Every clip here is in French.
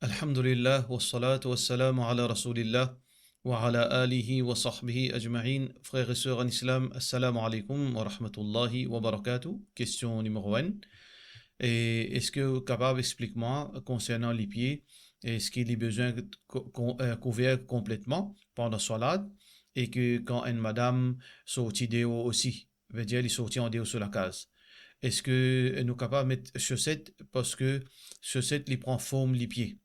Alhamdulillah, wassalatu wassalamu ala rasulillah, wa ala alihi wa sahbihi ajma'in. Frères et sœurs en islam, assalamu alaikum wa rahmatullahi wa barakatuh. Question numéro 1. Est-ce que capable explique-moi concernant les pieds, est-ce qu'il a besoin de couvert complètement pendant salat et que quand une madame sortit dehors aussi, veut dire il sortit en dehors sur la case. Est-ce que nous capables de mettre chaussettes parce que chaussettes les prend forme les pieds?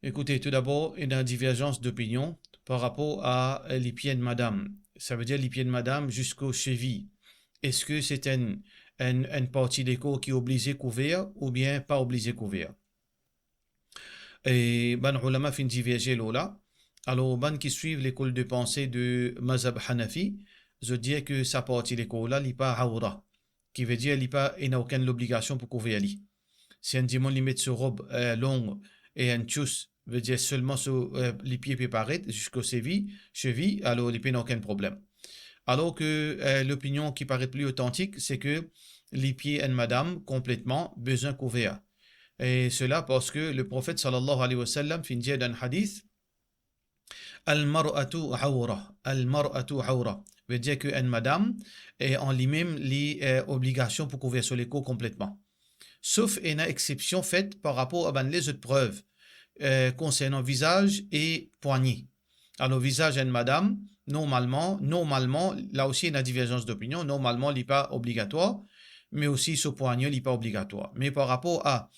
Écoutez, tout d'abord, il y a une divergence d'opinion par rapport à les pieds de madame. Ça veut dire les pieds de madame jusqu'aux chevilles. Est-ce que c'est une partie des corps qui est obligée couvert ou bien pas obligée couvert? Et ben, ulama fin diverger là. Alors, ben qui suivent l'école de pensée de Mazhab Hanafi, je dis que sa partie des corps là, n'est pas awra, qui veut dire il n'a aucune obligation pour couvrir lui. Si un diamant lui met sur robe longue et un tchous veut dire seulement sur les pieds préparés jusqu'aux chevilles, alors les pieds n'ont aucun problème. Alors que l'opinion qui paraît plus authentique, c'est que les pieds en madame complètement besoin couvert. Et cela parce que le prophète sallallahu alayhi wa sallam finit d'un hadith Al-mar'atu awra. Al-mar'atu awra. Veut dire qu'une madame est en lui-même les obligations pour couvrir sur les corps complètement. Sauf une exception faite par rapport à les autres preuves concernant visage et poignet. Alors, visage et madame, normalement, là aussi, il y a une divergence d'opinion. Normalement, il n'est pas obligatoire, mais aussi ce poignet, il n'est pas obligatoire. Mais par rapport à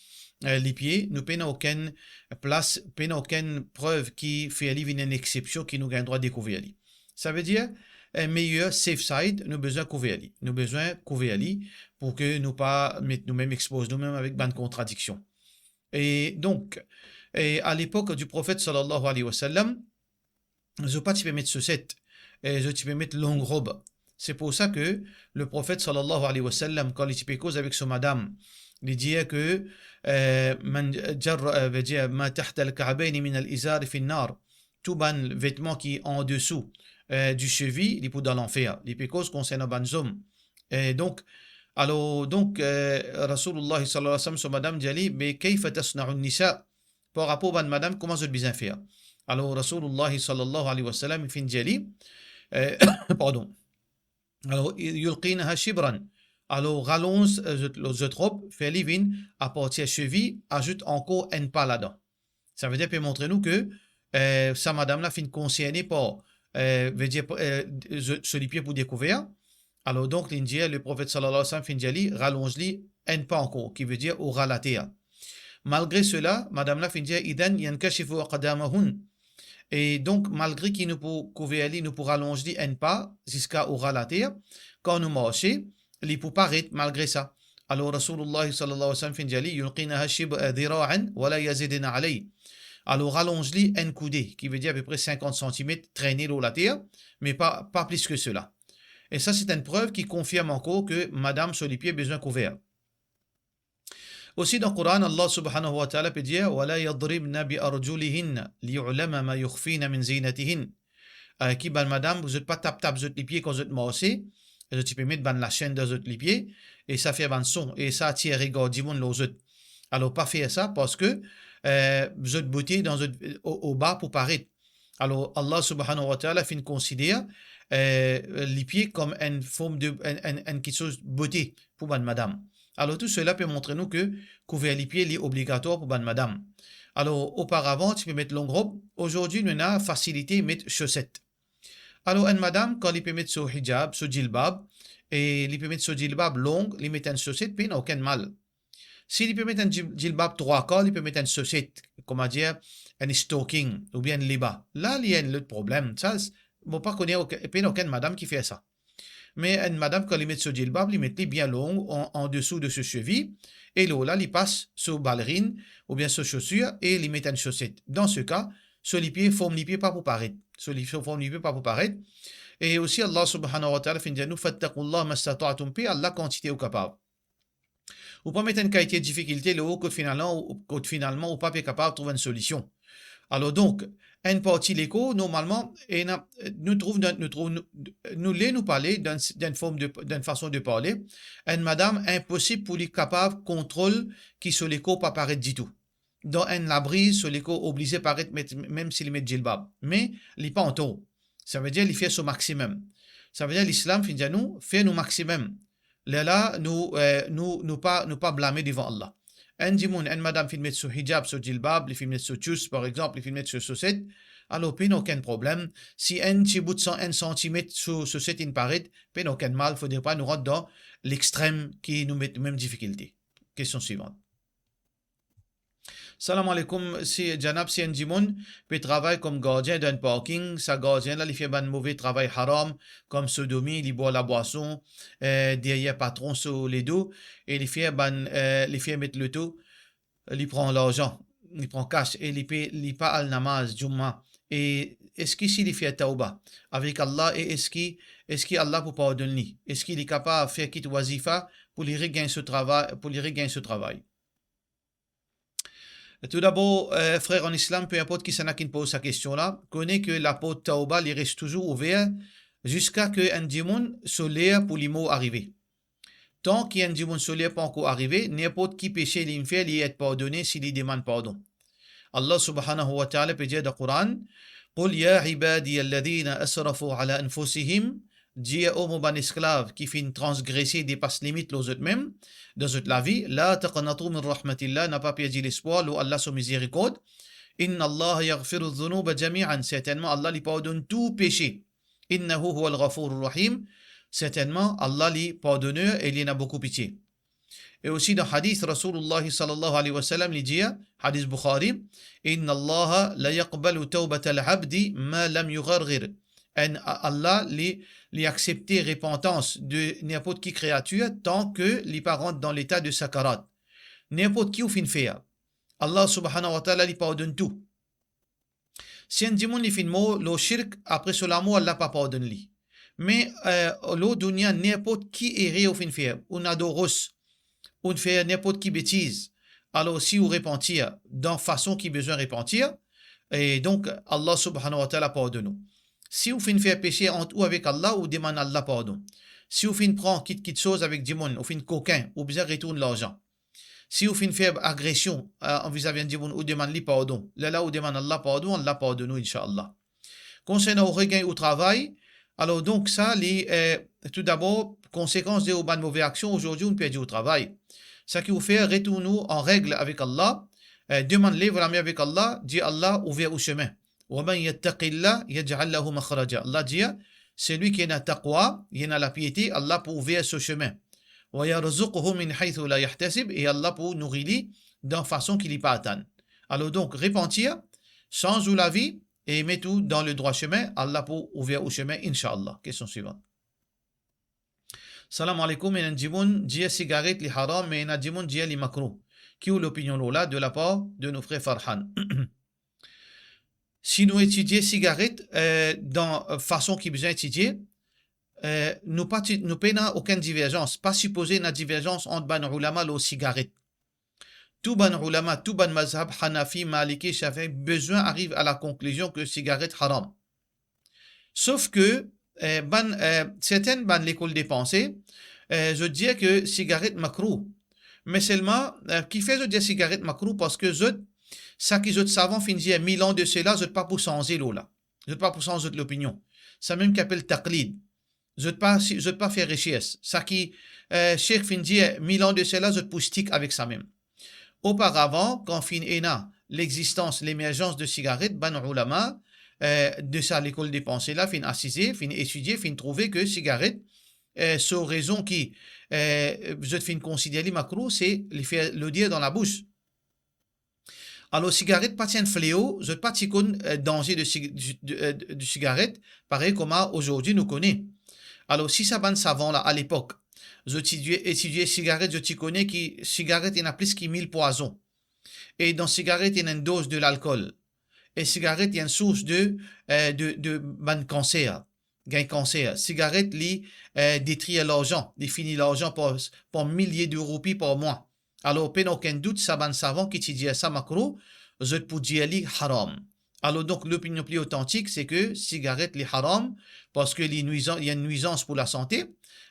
les pieds, nous n'avons aucune place, aucune preuve qui fait une exception qui nous gagne droit de découvrir. Ça veut dire, un meilleur safe side, nous avons besoin de couvrir. Nous avons besoin de couvrir pour que nous pas mettre nous-mêmes exposer nous-mêmes avec bonne contradiction. Et donc, à l'époque du prophète sallallahu alayhi wa sallam, je pas tu peux mettre chaussettes, je tu peux mettre longue robe. C'est pour ça que le prophète sallallahu alayhi wa sallam, quand il était cause avec son madame, il disait que man veut dire ma tahta al-ka'bayn min al-izar fi an-nar, tout ban vêtement qui est en dessous du cheville, il est dans l'enfer. Les pécos concernant ban hommes. Et donc, Rasulullah sallallahu alayhi wa sallam, son madame dit, mais kayfa tasna'u an-nisa? Par rapport à madame, comment je dois faire? Alors, Rasulullah sallallahu alayhi wa sallam, il dit, pardon. Alors, yulqinaha shibran. Alors, rallonge cette robe, fait livin, à partir de cheville, ajoute encore un pas là-dedans. Ça veut dire, peut montrer nous que sa madame-là fin concernée par, veut dire, sur les pieds pour découvrir. Alors, donc, l'Indien, le prophète sallallahu alayhi wa sallam, fin dit, rallonge-li un pas encore, qui veut dire au relater. Malgré cela, madame-là fin dit, idan yankashifu aqdamahun. Et donc, malgré qu'il nous peut couvrir, nous pour rallonger un pas jusqu'à au relater, quand nous marchons, il peut paraître malgré ça. Alors, Rasulullah sallallahu alayhi wa sallam fin dit, yulqinaha dhira'an wa la yazidina alayhi. Alors, rallonge-li un coudé, qui veut dire à peu près 50 cm, traîner l'eau la terre, mais pas plus que cela. Et ça, c'est une preuve qui confirme encore que madame sur les pieds a besoin couvert. Aussi dans le Coran, Allah subhanahu wa ta'ala peut dire وَلَا يَضْرِبْنَ بِأَرْجُلِهِنَّ لِيُعْلَمَ مَا يُخْفِينَ مِنْ زِينَتِهِنَّ. Qui ban madame, vous n'êtes pas tape les pieds quand vous êtes marché, vous pouvez mettre ban la chaîne de les pieds, et ça fait ban son, et ça attire regard du monde les autres. Alors, pas faire ça parce que vous êtes beauté au bas pour paraître. Alors, Allah subhanahu wa ta'ala fait considère les pieds comme une forme de, quelque chose de beauté pour ban madame. Alors, tout cela peut montrer nous que couvrir les pieds est obligatoire pour ban madame. Alors, auparavant, tu peux mettre longue robe. Aujourd'hui, nous avons facilité de mettre chaussettes. Alors, une madame, quand elle peut mettre son hijab, son djilbab, et elle peut mettre son djilbab long, elle met une chaussette, puis il n'a aucun mal. Si elle peut mettre un djilbab 3/4, elle peut mettre une chaussette, comment dire, un stocking, ou bien un liba. Là, il y a un autre problème. Ça, bon, pas connaître, il n'y a aucune madame qui fait ça. Mais une madame, quand elle met ce djilbab, elle met bien long en dessous de ce cheville, et là, il passe sur ballerine, ou bien sur chaussure, et il met une chaussette. Dans ce cas, sur les pieds, forme les pieds pas pour paraître. Sur les pieds, forme les pieds pas pour paraître. Et aussi, Allah subhanahu wa ta'ala, fin de nous, fattaqullah mastata'atum pi, Allah quantité au capable. Ou pas mettre une qualité de difficulté, le haut, que finalement, ou pas capable de trouver une solution. Alors donc, une partie de l'écho, normalement, nous parler d'une façon de parler. Une madame, impossible pour lui capable contrôle qui sur l'écho pas paraître du tout. dans un abri sur les obligé par être même s'il met djilbab. Mais il n'est pas en taux. Ça veut dire qu'il fait son maximum. Ça veut dire l'islam, nous, fait nos maximum. Là, nous pas blâmer devant Allah. Un dimoun, un madame, fait mettre sur hijab, sur djilbab, il fait mettre sur tchus, par exemple, il fait mettre sur chaussette. Alors, pas aucun problème. Si un petit bout de 1 centimètre sur chaussette, il paraît, pas aucun mal. Il ne faudrait pas nous rendre dans l'extrême qui nous met même difficulté. Question suivante. Salam alaikum, si Janab, si un djimoun peut travailler comme gardien d'un parking, sa gardien là, il fait un mauvais travail haram, comme sodomie, il boit la boisson, derrière patron sur les dos, et il fait mettre le tout, il prend l'argent, il prend cash, et il pas al namaz, Jumma. Et est-ce qu'ici il fait tauba avec Allah, et est-ce qu'Allah peut pardonner? Est-ce qu'il est capable de faire quitte wazifa pour lui regagner ce travail? Tout d'abord, frère en islam, peu importe qui s'en a qui pose sa question-là, connaît que la porte Tauba il reste toujours ouverte jusqu'à ce qu'un djimoun solaire pour les mots arriver. Tant qu'il y a un djimoun solaire pas encore arrivé, n'importe qui péché il fait, il est pardonné s'il demande pardon. Allah subhanahu wa ta'ala peut dire dans le Coran, قل يا عبادي الذين أسرفوا على أنفسهم dis aux ban esclaves qui fin transgresser, dépasse limite les autres mêmes, dans la vie, la taqnatu min rahmatillah, n'a pas perdu l'espoir, l'eau Allah son miséricorde. Inna Allah yaghfiru dhunuba jami'an, certainement Allah lui pardonne tout péché. Innahu huwa al-ghafur rahim, certainement Allah lui pardonneur et il en a beaucoup pitié. Et aussi dans hadith Rasulullah sallallahu alayhi wa sallam, il dit, hadith Bukhari, Inna Allah la yaqbalu tawbata al-abdi ma lam yugharghir. Allah lui accepter repentance de n'importe qui créature tant que les parents dans l'état de sakarat. N'importe qui ou fin faire. Allah subhanahu wa ta'ala lui pardonne tout. Si un dimoun lui fin mot, le shirk, après cela mot, Allah pas pardonne lui. Mais l'eau dunya, n'importe qui erré ou fin faire, ou nadoros, ou faire n'importe qui bêtise. Alors si vous repentir dans façon qui besoin repentir, et donc Allah subhanahu wa ta'ala pardonne nous. Si vous faites faire péché entre ou avec Allah ou demande Allah pardon. Si vous faites prendre quelque chose avec Dimoun, vous faites coquin ou bien retourne l'argent. Si vous faites faire agression en vis-à-vis de Dimoun ou demande lui pardon. Là où demande Allah pardon, Allah pardonne nous, Inch'Allah. Concernant le regain au travail, alors donc ça, tout d'abord, conséquence de bonnes mauvaises actions, aujourd'hui on perd au travail. Ça qui vous fait retourner en règle avec Allah, demande-les vraiment avec Allah, dit Allah ouvert au chemin. وَمَنْ يَتَّقِ اللَّهِ يَجْعَلْ لَهُ مَخْرَجًا. Allah dit, c'est lui qui a la taqwa, il a la piété, Allah pour ouvrir ce chemin. وَيَرْزُقْهُ مِنْ حَيْثُ لَا يَحْتَسِبْ. Et Allah pour nourrir d'une façon qu'il n'est pas atteint. Alors donc, repentir, change la vie et met tout dans le droit chemin. Allah pour ouvrir au chemin, Inch'Allah. Question suivante. Salam alaikum, un djimoun dit cigarette li haram, mais un djimoun dit li makro. Qui est l'opinion là de la part de nos frères Farhan? Si nous étudions cigarette dans façon qui besoin étudier, nous pas aucune divergence, pas supposer une divergence entre ban ulama et cigarette. Tout ban ulama, tout ban mazhab Hanafi, Maliki, Shafi'i, besoin arrive à la conclusion que cigarette haram. Sauf que certaines ban l'école des pensées, je dis que cigarette makruh. Mais seulement, qui fait je dis cigarette makruh parce que ça qui est savant fin dire 1000 ans de cela, je ne pas pour changer l'eau là. Je ne pas pour changer l'opinion. Ça même qu'appelle taqlid. Je ne pas faire richesse. Ça qui, Cheikh fin dire 1000 ans de cela, je pour stick avec ça même. Auparavant, quand fin ena l'existence, l'émergence de cigarettes, ban ulama, de ça l'école des pensées là, fin assisé, fin étudier, fin trouver que cigarette, sur raison qui, je fin considérer macro, c'est le dire dans la bouche. Alors, cigarette, pas un fléau, je pas un danger de cigarette, pareil comme aujourd'hui nous connaît. Alors, si ça ban savant là, à l'époque, je étudiais cigarette, je connais que cigarette, il y en a plus que 1000 poisons. Et dans cigarette, il y a une dose de l'alcool. Et cigarette, il y a une source de ban cancer. Gain cancer. Cigarette, détruit l'argent, définit l'argent pour milliers de roupies par mois. Alors, pas aucun doute, ça ban savant qui dit ça macro, je peux dire li haram. Alors, donc, l'opinion plus authentique, c'est que cigarette li haram, parce qu'il y a une nuisance pour la santé,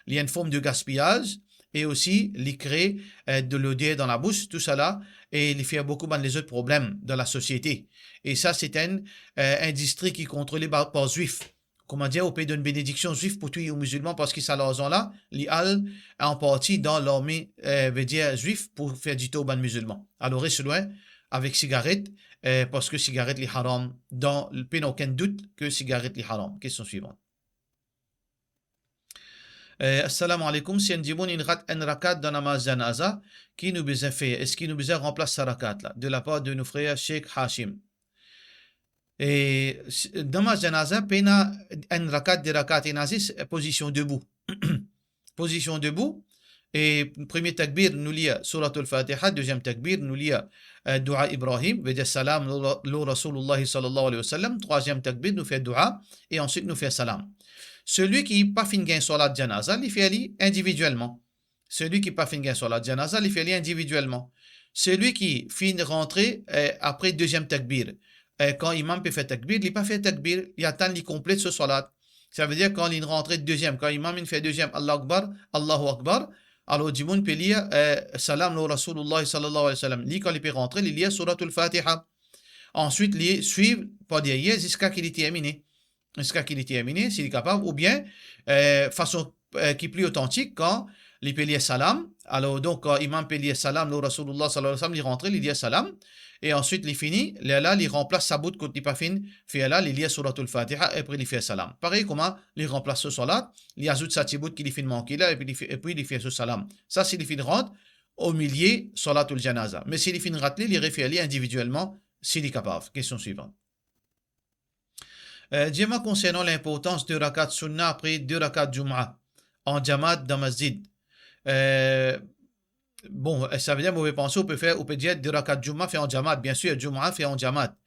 il y a une forme de gaspillage, et aussi les créer de l'odeur dans la bouche, tout ça là, et il fait beaucoup les autres problèmes dans la société. Et ça, c'est une industrie qui est contrôlée par juifs. Comment dire, au pays d'une bénédiction juive pour tous les musulmans parce que ça l'argent là, les al en partie dans l'armée veut dire juif pour faire du tauban musulman. Alors reste loin avec cigarette parce que cigarette les haram dans le pays n'a aucun doute que cigarette les haram. Question suivante. Assalamu alaikum, si on dit bon, une rakat dans namaz janaza, qui nous besoin faire? Est-ce qu'il nous besoin remplacer sa rakat là? De la part de nos frères Sheikh Hashim. Et namaz janaza, pena une rakat de rakat inazis, position debout. Position debout. Et premier takbir, nous lit Surat al-Fatiha. Deuxième takbir, nous lit Dua Ibrahim. Veut dire salam, lo Rasulullah sallallahu alayhi wa sallam. Troisième takbir, nous fait dua. Et ensuite, nous fait salam. Celui qui n'a pas fini sur la janaza, il fait individuellement. Celui qui n'a pas fini sur la janaza, il fait individuellement. Celui qui finit rentrer après deuxième takbir, quand l'imam peut faire takbir, il n'a pas fait takbir, il attend qu'il complète ce salat. Ça veut dire quand il rentre deuxième, quand l'imam fait deuxième, Allahu Akbar, Allahu Akbar, alors du monde peut lire salam lo Rasulullah sallallahu alayhi wa sallam. Lui, quand il peut rentrer, il lit Surat al-Fatiha. Ensuite, il suit pas derrière jusqu'à qu'il ait terminé. Jusqu'à qu'il ait terminé, s'il est capable, ou bien, façon qui est plus authentique, quand il peut lire salam, alors donc, quand l'imam peut lire salam, le Rasulullah sallallahu alayhi wa sallam, il rentre, il dit salam, et ensuite, il finit, là, il remplace sa bout quand il n'est pas fini, fait là, il lit Surat al-Fatiha, et puis il fait salam. Pareil, comment il remplace ce salat, il ajoute sa petite bout qu'il finit manqué là, et puis il fait ce salam. Ça, c'est il finit rentre au milieu, salat al-janaza. Mais s'il finit raté, il refait individuellement, s'il est capable. Question suivante. Dis-moi concernant l'importance de rakat sunnah après 2 rakat Jum'ah en Jamaat dans masjid. Bon, ça veut dire, vous pouvez on peut dire 2 rakat Jum'ah fait en Jamaat. Bien sûr, Jum'ah fait en Jamaat.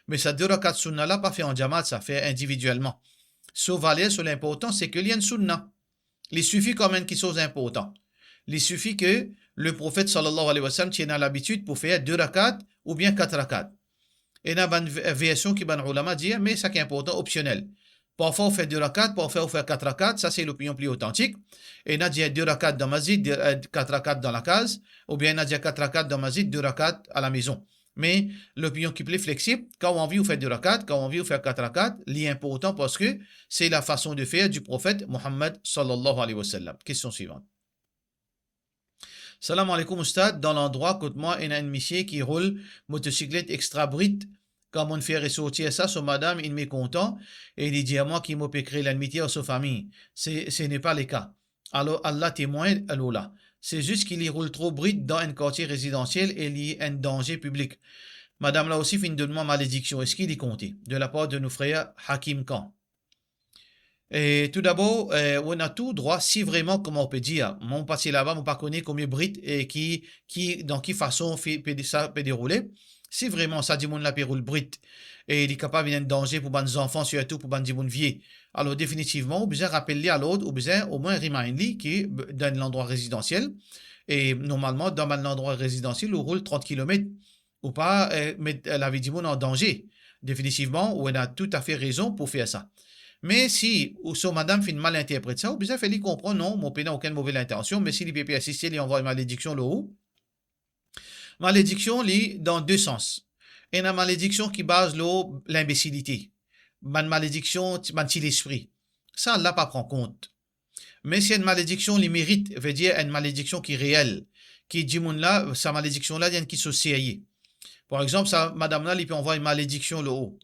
Mais ça 2 rakat sunnah là, pas fait en Jamaat, ça fait individuellement. Sauf valer sur l'importance, c'est qu'il y a une sunnah. Il suffit quand même qu'il soit important. Il suffit que le prophète sallallahu alayhi wa sallam tienne à l'habitude pour faire 2 rakat ou bien 4 rakat. Et il y a une version qui les ulama dit, mais ça qui est important, optionnel. Parfois on fait 2 rakats, parfois on fait 4 rakats, ça c'est l'opinion plus authentique. Et il y a 2 rakats dans masjid, 4 rakats dans la case, ou bien il y a 4 rakats dans masjid, 2 rakats à la maison. Mais l'opinion qui est plus flexible, quand on vit, on fait 2 rakats, quand on vit, on fait 4 rakats, l'important parce que c'est la façon de faire du prophète Muhammad sallallahu alayhi wa sallam. Question suivante. Salam alaikum Ustad, dans l'endroit, côté-moi, il y a un monsieur qui roule motocyclette extra brite. Quand on fait ressortir ça, son madame, il m'est content et il dit à moi qu'il m'a créé l'amitié à sa famille. Ce n'est pas le cas. Alors Allah témoigne, alors là. C'est juste qu'il y roule trop brite dans un quartier résidentiel et il y a un danger public. Madame là aussi fait une demande malédiction. Est-ce qu'il est compté? De la part de nos frères Hakim Khan. Et tout d'abord, on a tout droit, si vraiment, comment on peut dire, mon passé là-bas, mon pas connaît combien brite et dans quelle façon ça peut dérouler. Si vraiment ça dit mon la roule brite et il est capable d'un danger pour les enfants, surtout pour les vieux, alors définitivement, on besoin rappeler à l'autre, ou besoin au moins reminder qui est dans l'endroit résidentiel. Et normalement, dans l'endroit résidentiel, on roule 30 km ou pas mettre la vie du monde en danger. Définitivement, on a tout à fait raison pour faire ça. Mais si son madame fait mal interprète ça, ou bien fait lui comprendre, non, mon père n'a aucune mauvaise intention, mais si il peut assister, il envoie une malédiction là-haut. Malédiction, lit dans 2 sens. Et une malédiction qui base l'imbécilité. Une malédiction, c'est l'esprit. Ça, Allah pas prend compte. Mais si une malédiction, il mérite, veut dire une malédiction qui est réelle, qui dit, là, sa malédiction là, il y a une qui se sait. Par exemple, sa madame là, il peut envoyer une malédiction là-haut.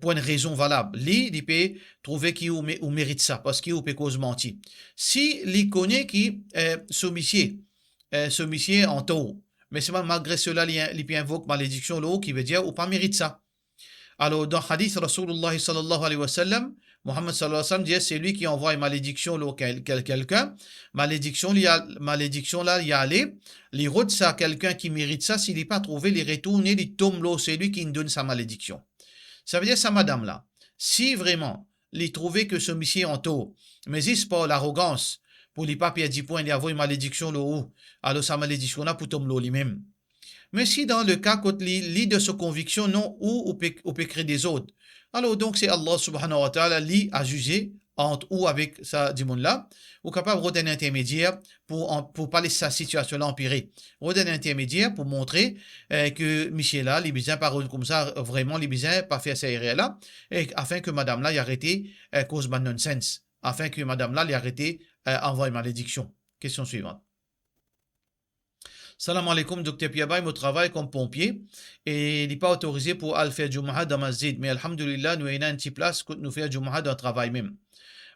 Pour une raison valable. Il peut trouver qu'il mérite ça, parce qu'il peut cause mentir. Si il connaît qui ce monsieur en taureau, mais c'est malgré cela, il peut invoquer malédiction là qui veut dire ou pas mérite ça. Alors, dans Hadith Rasulullah sallallahu alayhi wa sallam, Muhammad sallallahu alayhi wa sallam dit c'est lui qui envoie une malédiction là quelqu'un. Malédiction là, il y a allé. Il route ça à quelqu'un qui mérite ça. S'il n'est pas trouvé, il retourne, il tombe là, c'est lui qui donne sa malédiction. Ça veut dire sa madame là. Si vraiment, il trouvait que ce monsieur en taureau, mais c'est pas l'arrogance, pour les papiers à 10 points, il y a une malédiction là-haut, alors sa malédiction là pour tomber là lui-même. Mais si dans le cas, quand il de sa conviction, non, ou peut créer des autres, alors donc c'est Allah subhanahu wa ta'ala, lui a jugé entre ou avec ça du monde là, ou capable de redonner un intermédiaire pour pas laisser sa situation là empirer. Redonner un intermédiaire pour montrer que Michel là, les besoins parole comme ça, vraiment les besoins pas faire ça là, et afin que madame là y arrêté cause de nonsense, afin que madame là y arrêté envoyer malédiction. Question suivante. Salam alaikum, docteur Piabaye, mon travail comme pompier et il n'est pas autorisé pour aller faire Jumu'ah dans masjid. Mais alhamdulillah, nous avons une petite place pour nous faire Jumu'ah dans le travail même.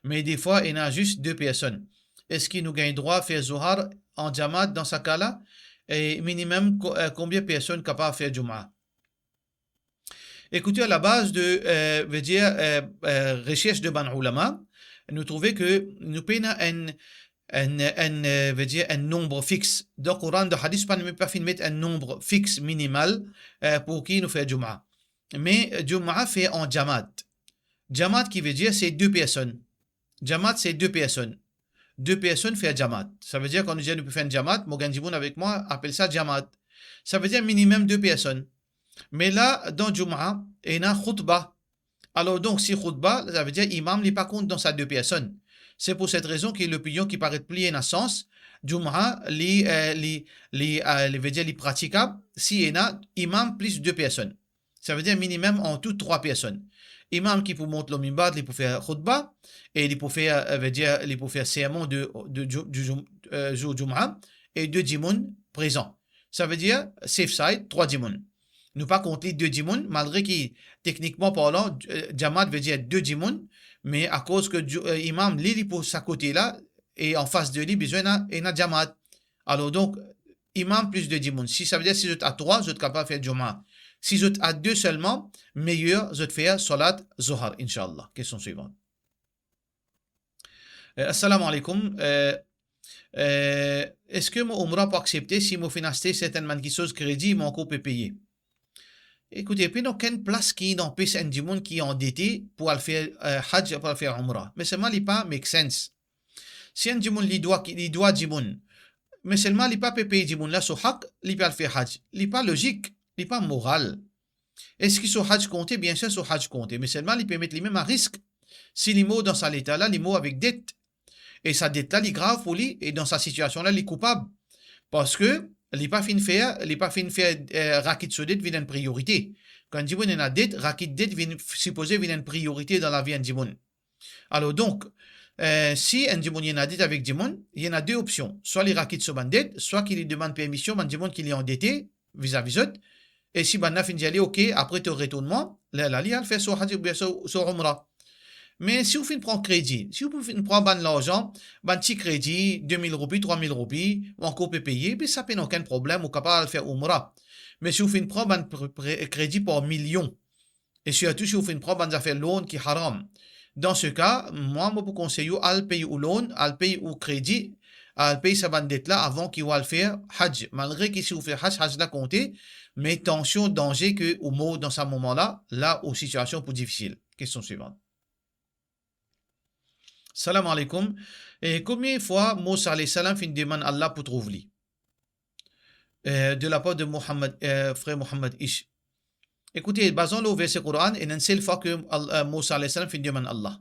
Mais des fois, il y a juste 2 personnes. Est-ce qu'il nous gagne droit à faire Zohar en Jamaat dans ce cas-là? Et minimum, combien de personnes capables de faire Jumu'ah? Écoutez, à la base de recherche de Ban Ulama, nous trouvons que nous payons un nombre fixe. Dans le Coran, dans le Hadith, on ne peut pas mettre un nombre fixe minimal pour qui nous fait Jumu'ah. Mais Jumu'ah fait en Jamaat. Jamaat qui veut dire c'est 2 personnes. Jamaat c'est 2 personnes. 2 personnes fait Jamaat. Ça veut dire quand nous disons nous pouvons faire un Jamaat, Morgan Jiboun avec moi appelle ça Jamaat. Ça veut dire minimum 2 personnes. Mais là, dans Jumu'ah, il y a khutbah. Alors donc, si khutbah, ça veut dire imam n'est pas compte dans sa 2 personnes. C'est pour cette raison que l'opinion qui paraît plier dans sens, Jumu'ah, les praticable si il y a imam plus 2 personnes. Ça veut dire minimum en tout 3 personnes. Imam qui peut monter le minbar, il peut faire khutbah, et il peut faire sermon du jour Jumu'ah, et 2 djimoun présents. Ça veut dire safe side, 3 djimoun. Nous pas compter 2 djimoun, malgré que techniquement parlant, Jamaat veut dire 2 djimoun, mais à cause que imam lit pour sa côté là, et en face de lui, besoin d'un Jamaat. Alors donc, imam plus 2 djimoun. Si ça veut dire si vous êtes à 3, vous êtes capable de faire Jumu'ah. Si vous êtes à 2 seulement, meilleur, vous êtes faire Salat Zohar, Inch'Allah. Question suivante. Assalamu alaikum. Est-ce que mon Umrah peut accepter si mon financé certainement qui chose crédit, mon coût peut payer? Écoutez, puis il n'y a aucune place qui n'empêche un monde qui est endetté pour aller faire Hajj, pour aller faire Umrah. Mais seulement, il pas make sense. Si un monde il doit Djimoun, mais seulement il pas payer Djimoun là, sur Haq, il peut faire Hajj. Il n'est pas logique, il n'est pas moral. Est-ce qu'il sur Hajj compté? Bien sûr, sur Hajj compté, mais seulement il peut mettre les mêmes à risque. Si les mots dans sa état là, les mots avec dette, et sa dette là, il est grave pour lui, et dans sa situation là, il est coupable. Parce que, il n'est pas fin de faire rakit sur dette vient une priorité. Quand on dit qu'il y a une dette, rakit dette vient supposé une priorité dans la vie d'un monde. Alors donc, si un monde y a une dette avec Djimoun, il y en a 2 options. Soit il rakit sur une dette, soit qu'il lui demande permission, un Djimoun qu'il est endetté vis-à-vis eux. Et si Banna fin dit ok, après ton retournement, là, il fait sur Hajj ou sur Umrah. Mais si vous finissez prendre crédit, si vous finissez prendre l'argent, un petit crédit, 2000 roupies, 3000 roupies, ou encore peut payer, puis ça n'a aucun problème, vous êtes capable de faire Umrah. Mais si vous finissez prendre un crédit par millions, et surtout si vous finissez prendre des affaires loan qui est haram, dans ce cas, moi, je vous conseille à payer au loan, à payer au crédit, à payer sa dette là avant qu'il va le faire Hajj. Malgré que si vous faites Hajj là compter, mais tension, danger que au mot dans ce moment-là, là, aux situations plus difficiles. Question suivante. Salam alaikum. Et combien de fois Moussa alayhi salam fait une demande à Allah pour trouver de la part de Mohammed, frère Mohammed Ish. Écoutez, basons le verset Coran et une seule fois que Moussa alayhi salam fait une demande à Allah.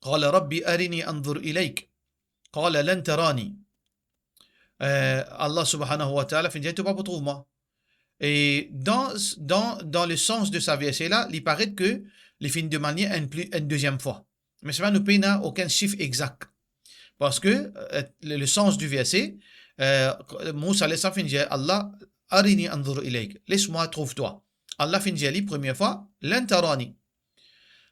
قال ربي أرني أنظر إليك قال لن تراني. Allah subhanahu wa ta'ala fait dire tu vas pas trouver moi. Et dans le sens de sa verset là, il paraît que les fins de manière une deuxième fois. Mais cela nous paye aucun chiffre exact. Parce que le sens du verset, Moussa alayhi salam dit Allah, arini anzur ilayk, laisse-moi trouve-toi. Allah fin dit première fois, lan tarani.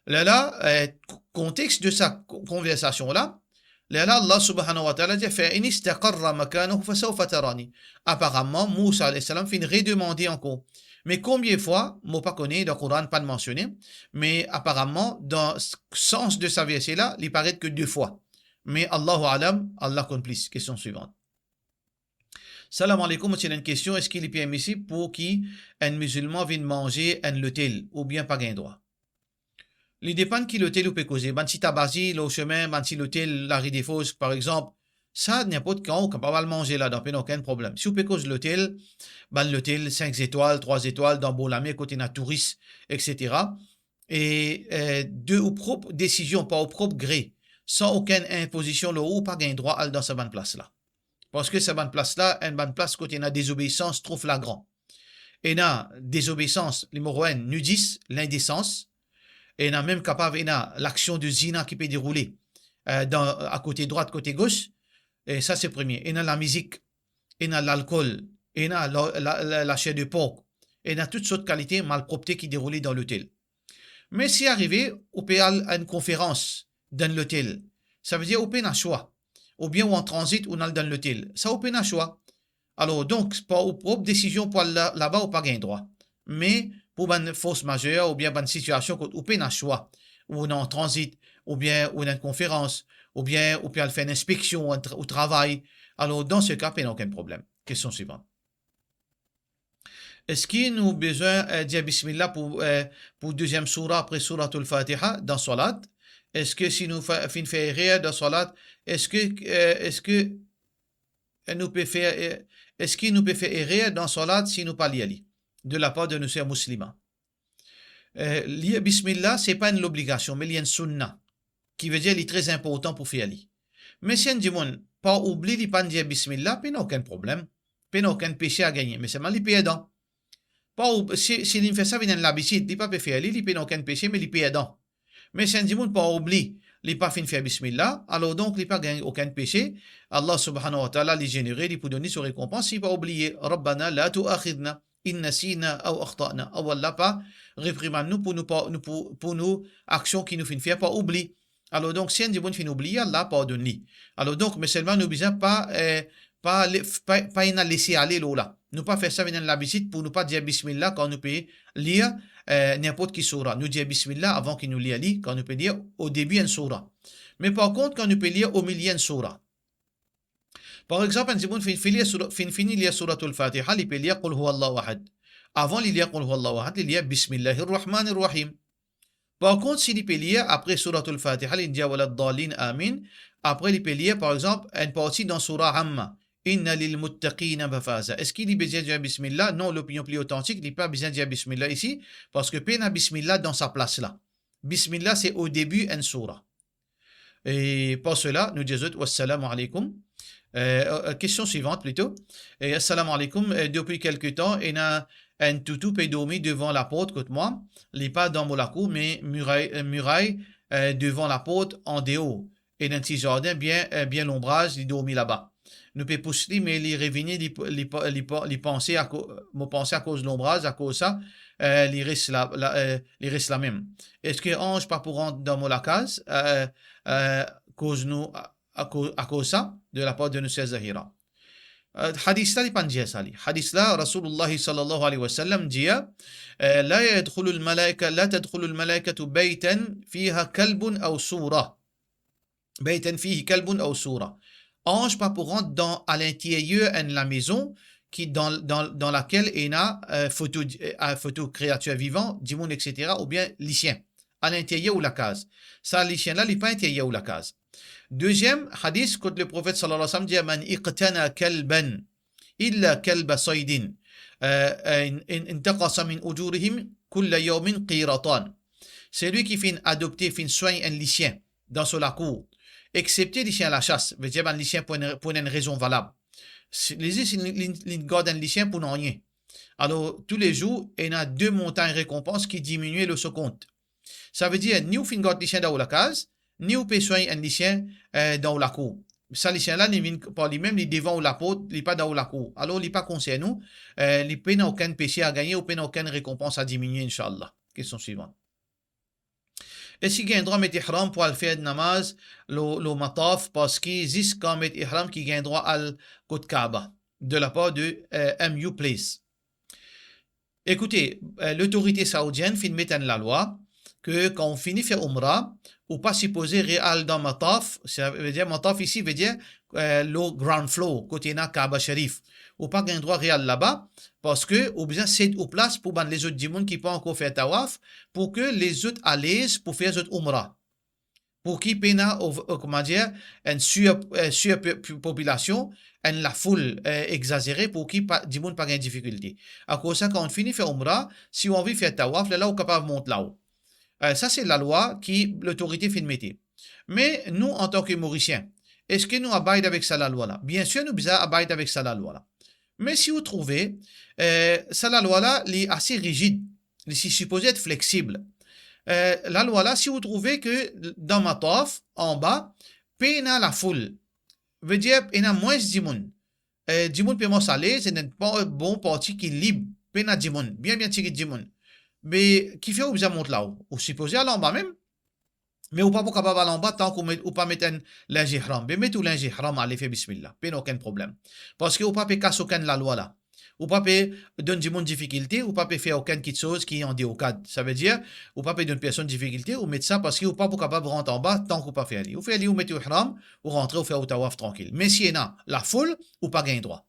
Là, contexte de sa conversation là, Allah subhanahu wa ta'ala dit fa in istaqarra makanahu fa sawfa tarani. Apparemment, Moussa alayhi salam fin redemander encore. Mais combien de fois, moi pas connais, dans le Coran, pas de mentionner, mais apparemment, dans le sens de sa verset là, il paraît que 2 fois. Mais Allahu alam, Allah complice. Question suivante. Salam alaikum, c'est une question, est-ce qu'il est permissible pour qu'un musulman vienne manger un l'hôtel, ou bien pas gain droit? Il dépend qui l'hôtel ou peut causer. Si Tabazi, le chemin, si l'hôtel, la rue des Fosses, par exemple, ça, n'importe quand, on peut pas le manger là, donc aucun problème. Si vous pouvez causer l'hôtel, l'hôtel 5 étoiles, 3 étoiles, dans Bolamé, côté na touriste, etc. et de ou propre décision, pas au propre gré, sans aucune imposition, le ou pas gain droit à dans cette bonne place-là. Parce que cette bonne place-là, une bonne place côté la désobéissance trop flagrant. Et la désobéissance, numéro 1, nudis, l'indécence, et la même capable, et l'action de zina qui peut dérouler à côté droite, côté gauche, et ça c'est premier. Et la musique, et l'alcool, et la chair de porc, et toutes sortes de qualités malpropretés qui déroulent dans l'hôtel. Mais si arrivé, on peut aller à une conférence dans l'hôtel, ça veut dire on peut un choix. Ou bien on en transit ou dans l'hôtel. Ça on peut un choix. Alors donc, pour propre décision pour aller là-bas, on pas gain droit. Mais pour une force majeure ou bien une situation on peut un choix. Ou on en transit, ou bien on a une conférence, ou bien on peut aller faire une inspection au travail. Alors dans ce cas, il n'y a aucun problème. Question suivante. Est-ce qu'il nous a besoin de dire Bismillah pour deuxième surah après surah al-Fatiha dans Salat? Est-ce que si nous faisons rire dans Salat, est-ce que nous peut faire, est-ce qu'il nous peut faire rire dans Salat si nous pas y de la part de nos sœurs musulmans? Lire Bismillah, ce n'est pas une obligation, mais il y a une sunna, qui veut dire qu'il est très important pour faire li. Mais si on dit, pas oublier de pas dire Bismillah, il n'y a aucun problème, il n'y a aucun péché à gagner, mais c'est mal les pédants. Si il fait ça, il y a une l'habitude, il ne peut pas faire il n'y a aucun péché, mais il est pédant. Mais si on dit, pas oublier, il pas fin faire Bismillah, alors donc il pas gagné aucun péché. Allah subhanahu wa ta'ala les généré, il peut donner sa récompense, il pas oublier. Rabbana la tu'akhidna in nasina aw akhtana. Allah pas réprimande nous pour nous actions qui nous font faire pas oublier. Alors donc si on dit bon fin oublier, Allah pardonne. Alors donc mais seulement nous besoin pas laisser aller là. Nous pas faire ça avec l'habitude pour nous pas dire Bismillah quand nous peut lire n'importe qui surah. Nous dire Bismillah avant qu'il nous lise quand nous peut lire au début une surah. Mais par contre, quand nous peut lire au milieu une surah. Par exemple, un bon fini lire surah al-Fatiha, il peut lire Qul huwa Allahu ahad. Avant de lire Qul huwa Allahu ahad, il lire Bismillahir Rahmanir Rahim. Par contre, s'il peut lire après surah al-Fatiha, il dit Walad Dalin Amin. Après, il peut lire par exemple une partie dans surah Amma. Inna lil muttaqina mafaza. Est-ce qu'il y a besoin de dire Bismillah? Non, l'opinion plus authentique, il n'y a pas besoin de dire Bismillah ici, parce que peine à Bismillah dans sa place là. Bismillah, c'est au début une surah. Et pour cela, nous disons Wassalamu alaikum. Question suivante plutôt. Assalamu alaikum. Depuis quelque temps, il y a un toutou qui dormi devant la porte contre moi. Il n'est pas dans mon cour, mais muraille devant la porte en dehors. Et dans un petit jardin, bien l'ombrage, il dormi là-bas. Nous pouvons pousser, mais les revenir, les penser à cause de l'ombrage, à cause de ça, les restent la même. Est-ce que ange pas pour rentrer dans la case, cause nous, à cause ça, de la part de nous, Zahira? Hadith là, il pas dit ça. Hadith là, Rasulullah sallallahu alayhi wa sallam dit, لا يدخل الملائكة لا تدخل الملائكة بيتا فيها كلب أو صورة. بيتا فيه كلب أو صورة. Ange pas pour rentrer à l'intérieur de la maison dans laquelle il y a photo créature vivante, du monde, etc., ou bien les chiens, à l'intérieur ou la case. Ça, les chiens là, il n'est pas à l'intérieur ou la case. Deuxième hadith, quand le prophète sallallahu alayhi wa sallam dit Man iqtana kalban illa kalba saydin intaqasa min ujurihim kulla yawmin qiratan. C'est lui qui fait adopter, fait soigner un chien dans son cour. Excepté les chiens à la chasse, veut dire les chiens pour une raison valable. Les ils gardent les chiens pour rien. Alors, tous les jours, il y a 2 montagnes récompenses qui diminuent le compte. Ça veut dire, ni vous gardez les chiens dans la case, ni vous pouvez soigner les chiens dans la cour. Ça, les chiens-là, ils viennent par lui-même, ils devant la porte, ils pas dans la cour. Alors, ils pas concernés, nous, ils n'ont aucun péché à gagner, ou aucune récompense à diminuer, Inch'Allah. Question suivante. Est-ce qu'il y a un droit de mettre ihram pour aller faire de namaz, le mataf, parce qu'il existe quand mettre ihram qui a un droit à côté Kaaba, de la part de MU Place. Écoutez, l'autorité saoudienne fait mettre la loi que quand on finit faire Umrah, ou pas supposé réal dans mataf, ça veut dire mataf ici veut dire le ground floor, côté na Kaaba Sharif, ou pas un droit réel là-bas, parce que ou besoin c'est au place pour les autres du monde qui pas encore faire tawaf, pour que les autres à l'aise pour faire autres umrah. Pour qui pena comment dire une surpopulation, une la foule exagérée pour qui du monde pas de difficulté. À cause ça quand on finit faire umrah, si on veut faire tawaf, là on est capable de monter là-haut. Ça, c'est la loi qui l'autorité fait mettre. Mais nous, en tant que Mauriciens, est-ce que nous abidons avec ça la loi-là? Bien sûr, nous abidons avec ça la loi-là. Mais si vous trouvez, ça la loi-là, elle est assez rigide, elle est supposée être flexible. La loi-là, si vous trouvez que dans ma taf, en bas, pena la foule, veut dire, il y a moins de monde. Du monde peut salé, c'est un bon parti qui est libre, pena du monde, bien tiré du monde. Mais qui fait où vous monte là-haut? Vous supposez aller en bas même? Mais ou pas pour capable aller en bas tant qu'on met, ou pas mettre un linge ihram. Mais mettez linge ihram à l'effet bismillah. Pas aucun problème. Parce que ou pas casser aucun la loi là. Ou pas donner du monde difficulté, ou pas faire aucune petite chose qui en dit au cadre. Ça veut dire, ou pas donner une personne difficulté, ou mettre ça parce que ou pas pour capable rentrer en bas tant qu'on pas faire aller. Ou faire aller, ou mettre ihram, ou rentrer, ou faire au tawaf tranquille. Mais si y a la foule, ou pas gagner droit.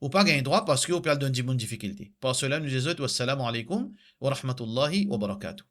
Ou pas gagner droit parce que ou peut donner du monde difficulté. Par cela, nous disons, wassalamu alaikum wa rahmatullahi wa barakatuh.